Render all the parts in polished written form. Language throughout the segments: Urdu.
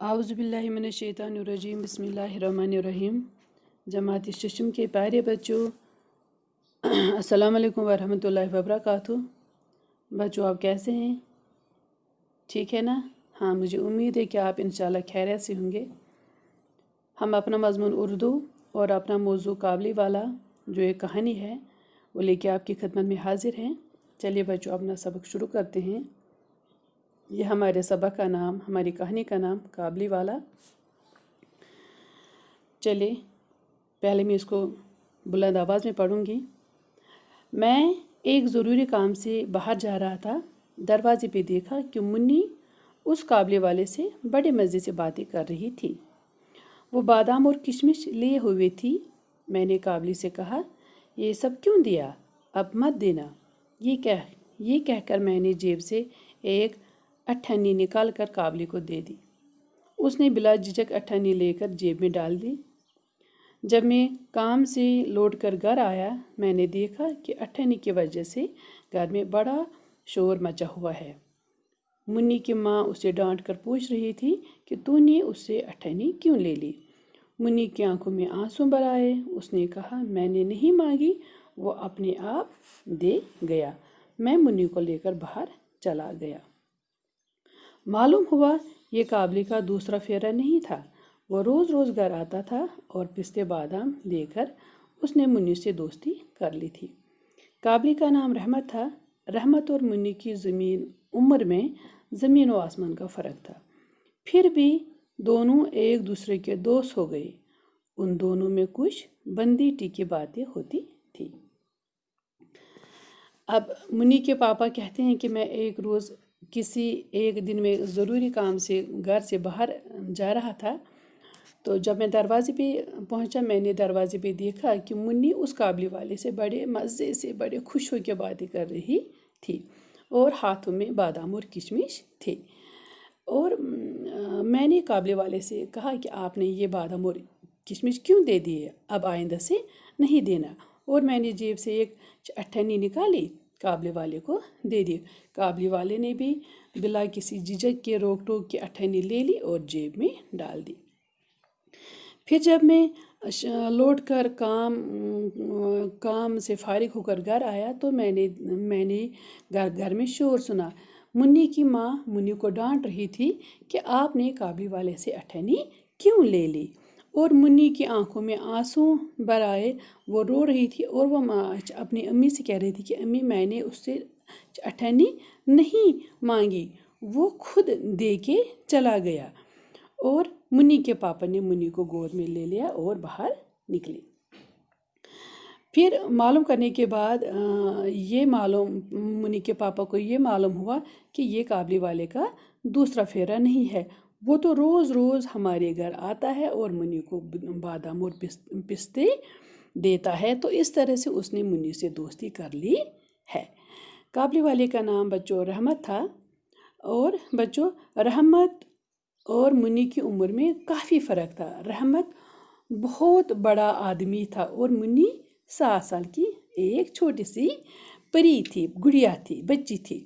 اعوذ باللہ من الشیطان الرجیم بسم اللہ الرحمن الرحیم۔ جماعت ششم کے پیارے بچوں، السلام علیکم ورحمۃ اللہ وبرکاتہ۔ بچوں آپ کیسے ہیں؟ ٹھیک ہے نا؟ ہاں، مجھے امید ہے کہ آپ انشاءاللہ خیریت سے ہوں گے۔ ہم اپنا مضمون اردو اور اپنا موضوع قابلی والا جو ایک کہانی ہے وہ لے کے آپ کی خدمت میں حاضر ہیں۔ چلیے بچوں اپنا سبق شروع کرتے ہیں۔ یہ ہمارے سبق کا نام، ہماری کہانی کا نام قابلی والا۔ چلے پہلے میں اس کو بلند آواز میں پڑھوں گی۔ میں ایک ضروری کام سے باہر جا رہا تھا۔ دروازے پہ دیکھا کہ منی اس قابلی والے سے بڑے مزے سے باتیں کر رہی تھی۔ وہ بادام اور کشمش لیے ہوئے تھی۔ میں نے قابلی سے کہا، یہ سب کیوں دیا؟ اب مت دینا۔ یہ کہہ کر میں نے جیب سے ایک اٹھنی نکال کر قابلی کو دے دی۔ اس نے بلا جھجک اٹھنی لے کر جیب میں ڈال دی۔ جب میں کام سے لوٹ کر گھر آیا، میں نے دیکھا کہ اٹھنی کی وجہ سے گھر میں بڑا شور مچا ہوا ہے۔ منی کی ماں اسے ڈانٹ کر پوچھ رہی تھی کہ تو نے اس سے اٹھنی کیوں لے لی؟ منی کی آنکھوں میں آنسو بھر آئے۔ اس نے کہا، میں نے نہیں مانگی، وہ اپنے آپ دے گیا۔ میں منی کو لے کر باہر چلا گیا۔ معلوم ہوا یہ قابلی کا دوسرا پھیرا نہیں تھا۔ وہ روز روز گھر آتا تھا اور پستے بادام دے کر اس نے منی سے دوستی کر لی تھی۔ قابلی کا نام رحمت تھا۔ رحمت اور منی کی عمر میں زمین و آسمان کا فرق تھا، پھر بھی دونوں ایک دوسرے کے دوست ہو گئے۔ ان دونوں میں کچھ بندی ٹیکی باتیں ہوتی تھی۔ اب منی کے پاپا کہتے ہیں کہ میں ایک دن میں ضروری کام سے گھر سے باہر جا رہا تھا، تو جب میں دروازے پہ پہنچا، میں نے دروازے پہ دیکھا کہ منی اس قابلی والے سے بڑے مزے سے بڑے خوش ہو کے باتیں کر رہی تھی اور ہاتھوں میں بادام اور کشمش تھے۔ اور میں نے قابلی والے سے کہا کہ آپ نے یہ بادام اور کشمش کیوں دے دیے؟ اب آئندہ سے نہیں دینا۔ اور میں نے جیب سے ایک اٹھنی نکالی، قابلی والے کو دے دی۔ قابلی والے نے بھی بلا کسی جھجک کے روک ٹوک کے اٹھنی لے لی اور جیب میں ڈال دی۔ پھر جب میں لوٹ کر کام سے فارغ ہو کر گھر آیا تو میں نے گھر میں شور سنا۔ منی کی ماں منی کو ڈانٹ رہی تھی کہ آپ نے قابلی والے سے اٹھنی کیوں لے لی؟ اور منی کی آنکھوں میں آنسو بھر آئے۔ وہ رو رہی تھی اور وہ اپنی امی سے کہہ رہی تھی کہ امی، میں نے اس سے اٹھنی نہیں مانگی، وہ خود دے کے چلا گیا۔ اور منی کے پاپا نے منی کو گود میں لے لیا اور باہر نکلی۔ پھر معلوم کرنے کے بعد منی کے پاپا کو یہ معلوم ہوا کہ یہ قابلی والے کا دوسرا پھیرا نہیں ہے۔ وہ تو روز روز ہمارے گھر آتا ہے اور منی کو بادام اور پستے دیتا ہے، تو اس طرح سے اس نے منی سے دوستی کر لی ہے۔ قابلی والے کا نام بچوں رحمت تھا۔ اور بچوں، رحمت اور منی کی عمر میں کافی فرق تھا۔ رحمت بہت بڑا آدمی تھا اور منی 7 سال کی ایک چھوٹی سی پری تھی، گڑیا تھی، بچی تھی۔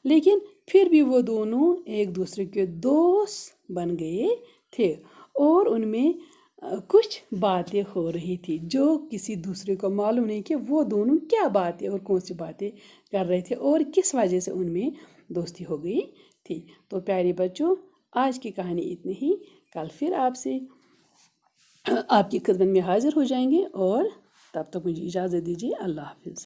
لیکن پھر بھی وہ دونوں ایک دوسرے کے دوست بن گئے تھے اور ان میں کچھ باتیں ہو رہی تھی جو کسی دوسرے کو معلوم نہیں کہ وہ دونوں کیا باتیں اور کون سی باتیں کر رہے تھے اور کس وجہ سے ان میں دوستی ہو گئی تھی۔ تو پیارے بچوں، آج کی کہانی اتنی ہی۔ کل پھر آپ کی خدمت میں حاضر ہو جائیں گے، اور تب تک مجھے اجازت دیجیے۔ اللہ حافظ۔